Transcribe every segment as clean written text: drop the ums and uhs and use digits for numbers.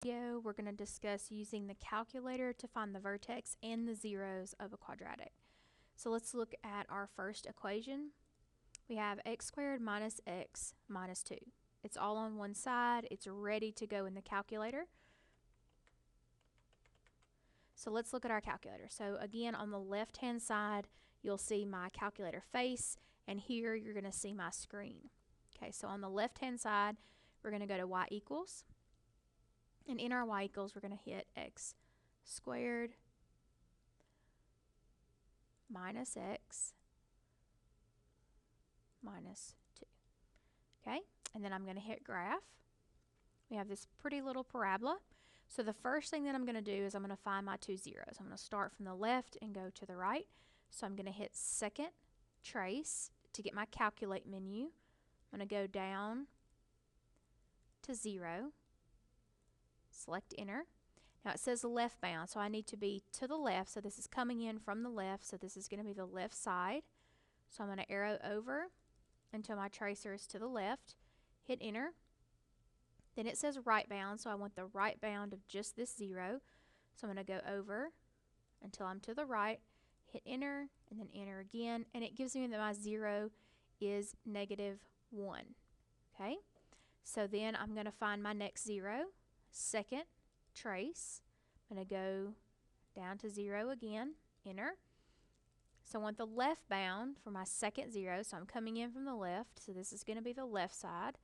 Video, we're going to discuss using the calculator to find the vertex and the zeros of a quadratic. So let's look at our first equation. We have x squared minus x minus 2. It's all on one side. It's ready to go in the calculator. So let's look at our calculator. So again, on the left-hand side, you'll see my calculator face, and here you're going to see my screen. Okay, so on the left-hand side, we're going to go to y equals. And in our y equals, we're going to hit x squared minus x minus 2. Okay, and then I'm going to hit graph. We have this pretty little parabola. So the first thing that I'm going to do is I'm going to find my two zeros. I'm going to start from the left and go to the right. So I'm going to hit second trace to get my calculate menu. I'm going to go down to 0. Select enter. Now it says left bound, so I need to be to the left. So this is coming in from the left, so this is going to be the left side. So I'm going to arrow over until my tracer is to the left. Hit enter. Then it says right bound, so I want the right bound of just this 0. So I'm going to go over until I'm to the right, hit enter, and then enter again, and it gives me that my 0 is -1. Okay, so then I'm going to find my next 0. Second trace, I'm going to go down to 0 again, enter. So I want the left bound for my second 0, so I'm coming in from the left, so this is going to be the left side.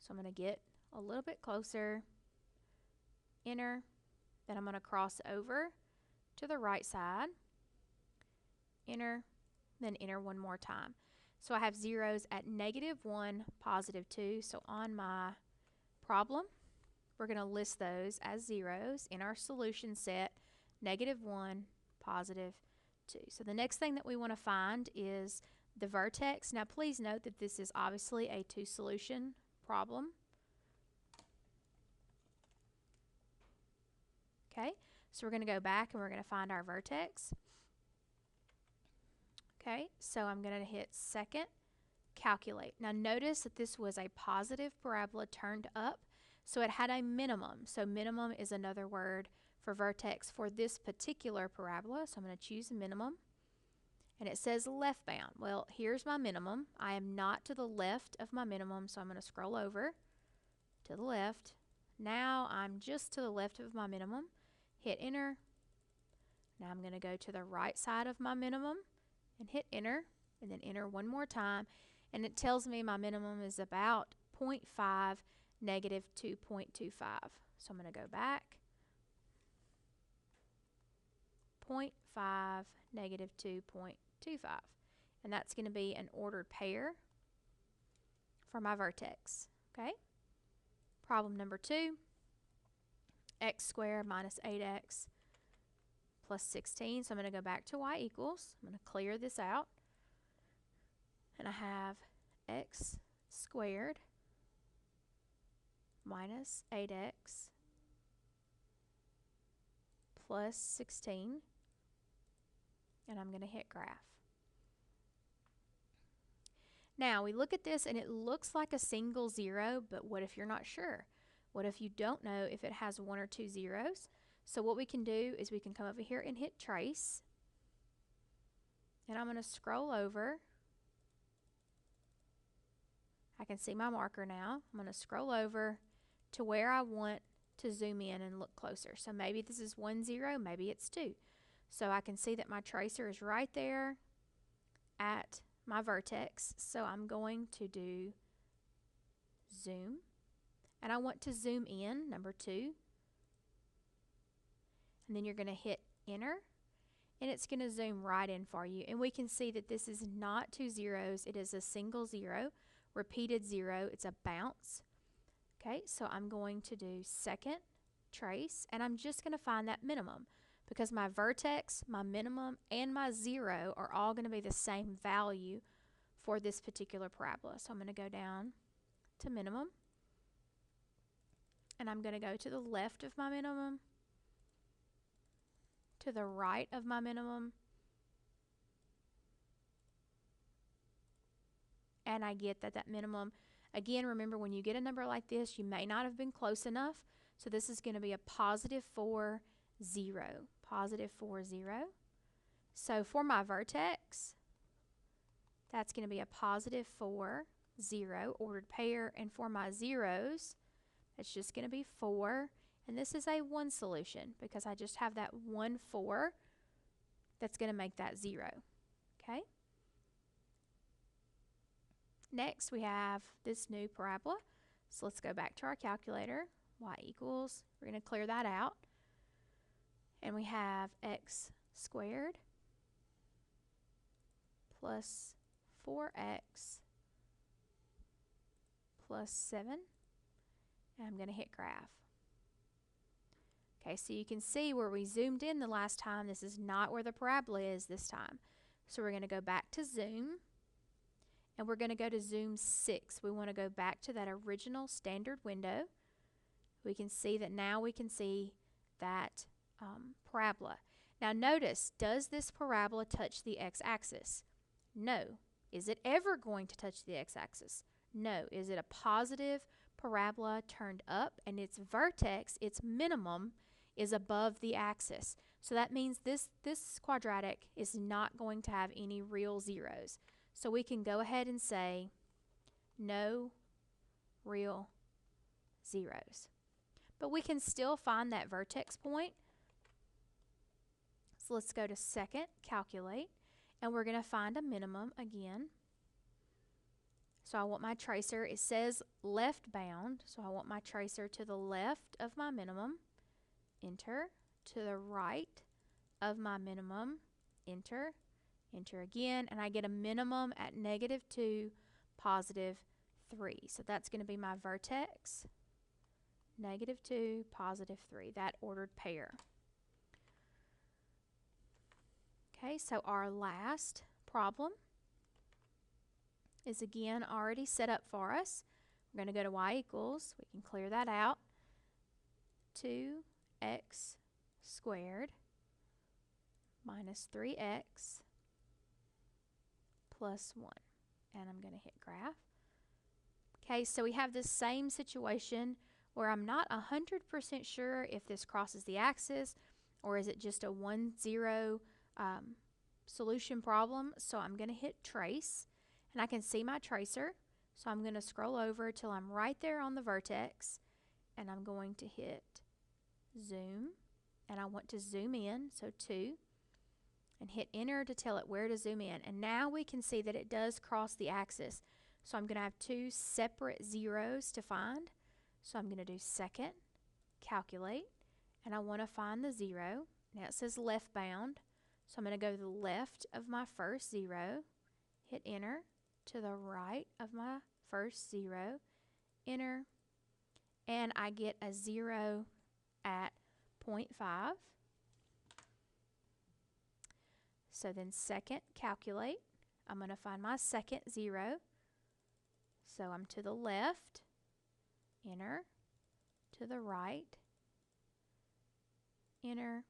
So I'm going to get a little bit closer, enter, then I'm going to cross over to the right side, enter, then enter one more time. So I have zeros at -1, +2, so on my problem, we're going to list those as zeros in our solution set, -1, +2. So the next thing that we want to find is the vertex. Now please note that this is obviously a two-solution problem. Okay, so we're going to go back and we're going to find our vertex. Okay, so I'm going to hit second, calculate. Now notice that this was a positive parabola turned up, so it had a minimum. So minimum is another word for vertex for this particular parabola. So I'm going to choose minimum. And it says left bound. Well, here's my minimum. I am not to the left of my minimum, so I'm going to scroll over to the left. Now I'm just to the left of my minimum. Hit enter. Now I'm going to go to the right side of my minimum and hit enter, and then enter one more time. And it tells me my minimum is about 0.5, -2.25. So I'm going to go back. 0.5, -2.25. And that's going to be an ordered pair for my vertex. Okay. Problem number 2. X squared minus 8x plus 16. So I'm going to go back to y equals. I'm going to clear this out. And I have x squared minus 8x plus 16. And I'm going to hit graph. Now we look at this and it looks like a single 0, but what if you're not sure? What if you don't know if it has 1 or 2 zeros? So what we can do is we can come over here and hit trace. And I'm going to scroll over. I can see my marker now. I'm going to scroll over to where I want to zoom in and look closer. So maybe this is 1 0, maybe it's 2. So I can see that my tracer is right there at my vertex. So I'm going to do zoom. And I want to zoom in, number 2. And then you're going to hit enter. And it's going to zoom right in for you. And we can see that this is not 2 zeros. It is a single 0, repeated 0. It's a bounce. Okay, so I'm going to do second trace. And I'm just going to find that minimum, because my vertex, my minimum, and my 0 are all going to be the same value for this particular parabola. So I'm going to go down to minimum. And I'm going to go to the left of my minimum, to the right of my minimum, and I get that minimum, again, remember when you get a number like this, you may not have been close enough, So this is going to be a positive 4, 0. Positive 4, 0. So for my vertex, that's going to be a positive 4, 0, ordered pair. And for my zeros, that's just going to be 4. And this is a 1 solution because I just have that 1, 4 that's going to make that 0. Okay? Next, we have this new parabola. So let's go back to our calculator. Y equals, we're going to clear that out. And we have x squared plus 4x plus 7. And I'm going to hit graph. Okay, so you can see where we zoomed in the last time, this is not where the parabola is this time. So we're going to go back to zoom. And we're going to go to zoom 6. We want to go back to that original standard window. We can see that now we can see that parabola. Now notice, does this parabola touch the x-axis? No. Is it ever going to touch the x-axis? No. Is it a positive parabola turned up, and its vertex, its minimum, is above the axis? So that means this quadratic is not going to have any real zeros. So we can go ahead and say no real zeros. But we can still find that vertex point. So let's go to second, calculate, and we're going to find a minimum again. So I want my tracer, it says left bound, so I want my tracer to the left of my minimum, enter, to the right of my minimum, enter, enter again, and I get a minimum at -2, positive 3. So that's going to be my vertex, -2, positive 3, that ordered pair. Okay, so our last problem is again already set up for us. We're going to go to y equals, we can clear that out, 2x squared minus 3x plus 1. And I'm going to hit graph. Okay, so we have this same situation where I'm not 100% sure if this crosses the axis or is it just a 1, 0 solution problem. So I'm going to hit trace, and I can see my tracer. So I'm going to scroll over till I'm right there on the vertex, and I'm going to hit zoom, and I want to zoom in, so 2, and hit enter to tell it where to zoom in. And now we can see that it does cross the axis. So I'm going to have 2 separate zeros to find. So I'm going to do second, calculate, and I want to find the 0. Now it says left bound, so I'm going to go to the left of my first 0, hit enter, to the right of my first 0, enter, and I get a 0 at 0.5. So then second, calculate, I'm going to find my second 0. So I'm to the left, enter, to the right, enter,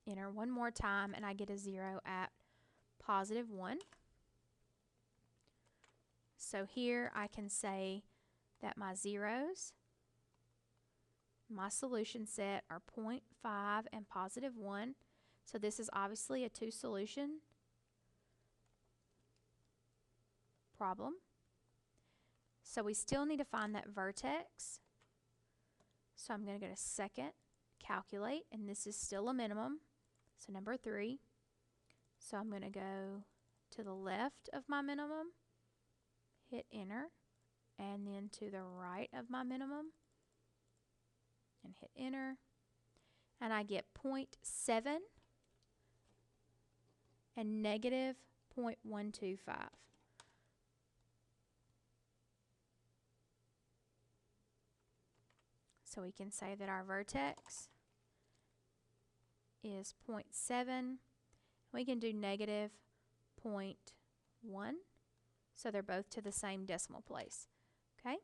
enter one more time, and I get a 0 at positive 1. So here I can say that my zeros, my solution set, are 0.5 and positive 1. So this is obviously a 2 solution problem. So we still need to find that vertex. So I'm going to go to second, calculate, and this is still a minimum. So number 3. So I'm going to go to the left of my minimum, hit enter, and then to the right of my minimum, and hit enter. And I get 0.7 and negative 0.125. So we can say that our vertex is 0.7. We can do negative 0.1. So they're both to the same decimal place. Okay?